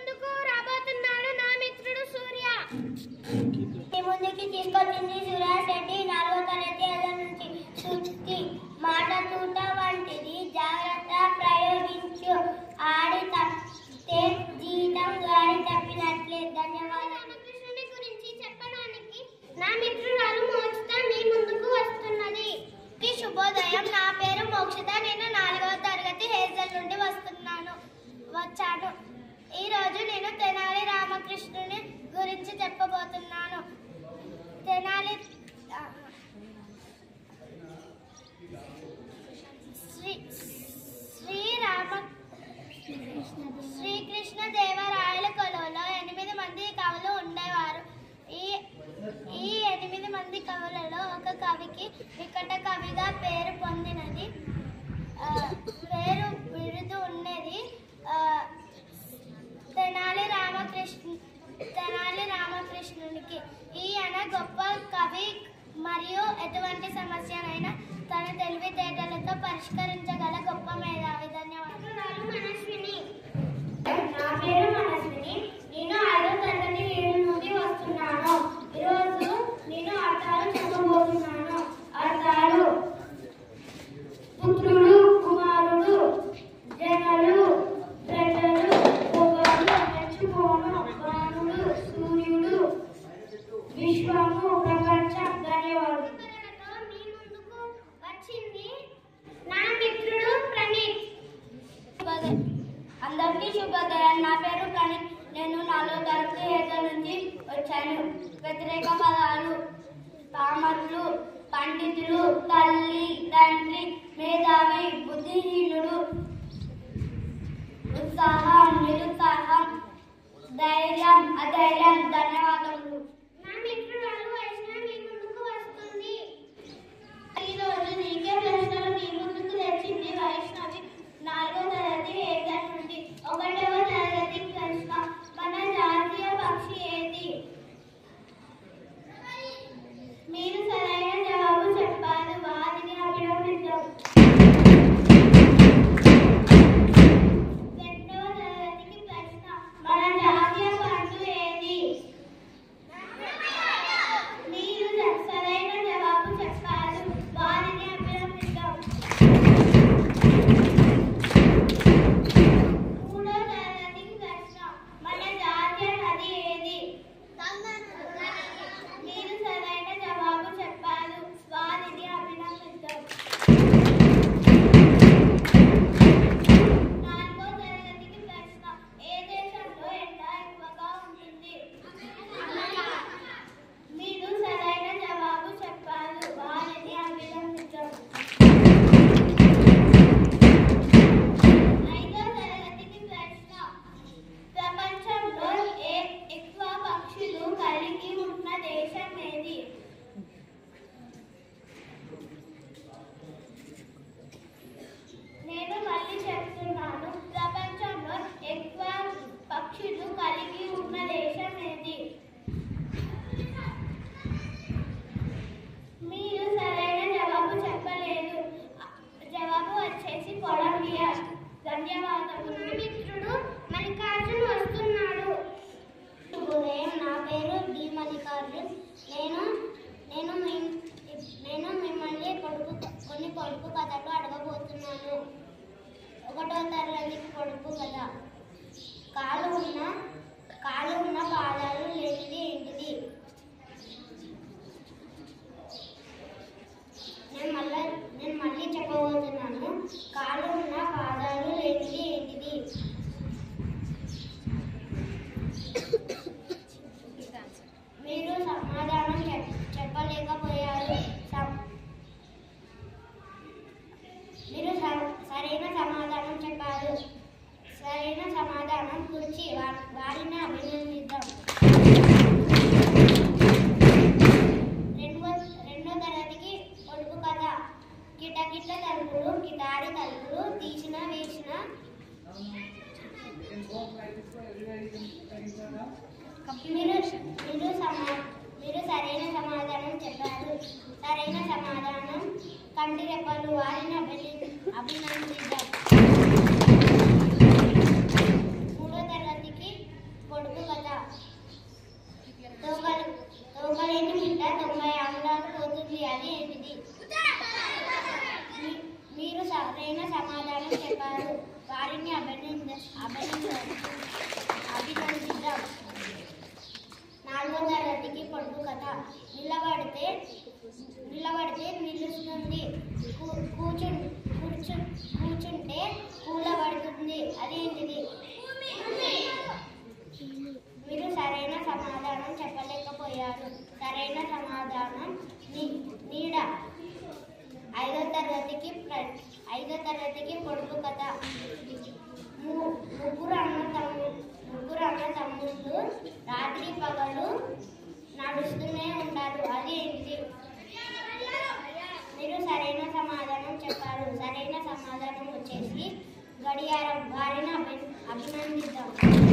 ముందుకు రాబోతున్నాడు నా మిత్రుడు సూర్య. మీ ముందుకి తీసుకొచ్చింది సురేష్ రెడ్డి. 4వ తరగతి నుంచి సూక్తి మాట తూట వంటిది, జాగ్రత్త ప్రయోగించు, ఆడి తప్పితే జీతం గాడి తప్పినట్లే. ధన్యవాదాలు. రామకృష్ణుని గురించి చెప్పడానికి నా మిత్రురాలు మోక్షిత మీ ముందుకు వస్తున్నది. శుభోదయం. నా పేరు మోక్షిత. నేను 4వ తరగతి హేజల్ నుండి వచ్చాను. ఈ రోజు నేను తెనాలి రామకృష్ణుని గురించి చెప్పబోతున్నాను. తెనాలి శ్రీకృష్ణ దేవరాయల కొలువులో 8 మంది కవులు ఉండేవారు. ఈ 8 మంది కవులలో ఒక కవికి వికట కవిగా పేరు పొందినది, పేరు బిరుదు ఉన్నది. తెనాలి రామకృష్ణునికి. ఈయన గొప్ప కవి మరియు ఎటువంటి సమస్యనైనా తన తెలివితేటలతో పరిష్కరించగల గొప్ప మేధావి. ధన్యవాదాలు. మనస్విని. నా పేరు మనస్విని. నేను 5వ తరగతి నుండి వస్తున్నాను. ఈరోజు నేను అర్థాలు చెప్పబోతున్నాను. అర్థాలు: పుత్రుడు, కుమారుడు, జనలు, ప్రజలు, పొగలు, మెచ్చుకోను, బాణుడు, సూర్యుడు, విశ్వము, ప్రపంచం. ధన్యవాదాలు. మీ ముందుకు వచ్చింది నా మిత్రుడు ప్రణీత్. అందరికీ శుభోదయం. నా పేరు ప్రణీత్. నేను 4వ తరగతి హేజల్ నుంచి వచ్చాను. వ్యతిరేక పదాలు: పామరులు, పండితులు, తల్లి, తండ్రి, మేధావి, బుద్ధిహీనుడు, ఉత్సాహం, నిరుత్సాహం, ధైర్యం, అధైర్యం. ధన్యవాదములు. నా మిత్రురాలు వైష్ణవి మీ ముందుకు వస్తుంది. ఈరోజు నీకే ప్రశ్నలు మీ ముందుకు తెచ్చింది వైష్ణవి. 4వ తరగతి హేజల్ నుండి. 1వ తరగతి ప్రశ్న: మన జాతీయ పక్షి ఏది? మీరు సరైన జవాబు చెప్పారు. వారిని అభినందిద్దాం. 2వ తరగతికి ప్రశ్న: మన జాతీయ పండు ఏది? మీరు సరైన జవాబు చెప్పారు. వారిని అభినందిద్దాం. 3వ తరగతికి ప్రశ్న: మన జాతీయ నది ఏది? మీరు సరైన జవాబు చెప్పారు. వారిని అభినందిద్దాం. 4వ తరగతికి ప్రశ్న: ఏ దేశంలో ఎండ ఎక్కువగా ఉంటుంది? మీరు సరైన జవాబు చెప్పారు. వారిని అభినందిద్దాం. 5వ తరగతికి ప్రశ్న: ప్రపంచంలో ఎక్కువ పక్షులు కలిగి ఉన్న దేశం ఏది? నేను మళ్ళీ చెప్తున్నాను. ప్రపంచంలో ఎక్కువ పక్షులు కలిగి ఉన్న దేశం ఏది? మీరు సరైన జవాబు చెప్పలేదు. జవాబు వచ్చేసి కొలంబియా. ధన్యవాదములు. నా మిత్రుడు మల్లికార్జున్ వస్తున్నాడు. ఉదయం. నా పేరు డి మల్లికార్జున్. నేను మిమ్మల్ని కొన్ని పొడుపు కథలు అడగబోతున్నాను. 1వ తరగతి పొడుపు కథ. కాలు ఉన్న పాదాలు లేనిది ఏంటిది? నేను మళ్ళీ చెప్పబోతున్నాను. కాలు ఉన్న పాదాలు లేనిది ఏంటిది? మీరు సమాధానం చెప్పలేకపోయారు. మీరు సరైన సమాధానం చెప్పారు. సరైన సమాధానం గురించి వారిని అభినందిద్దాం. 2వ తరగతికి పొడుపు కథ. కిటకిట తలుపులు, కిటారి తలుపులు, తీసిన వేసిన. మీరు సరైన సమాధానం చెప్పారు. సరైన సమాధానం కంటి రెప్పలు. వారిని అభినందిద్దాం. 3వ తరగతికి కూర్చుంటే కూలబడుతుంది. అదేంటిది? మీరు సరైన సమాధానం చెప్పలేకపోయారు. సరైన సమాధానం నీడ. ఐదో తరగతికి పొడుపు కథ. ముగ్గురు అన్న తమ్ముళ్ళు రాత్రి పగలు నడుస్తూనే ఉంటారు. అది ఏంటిది? మీరు సరైన సమాధానం చెప్పారు. సరైన సమాధానం వచ్చేసి గడియారం. వారిని అభినందిద్దాం.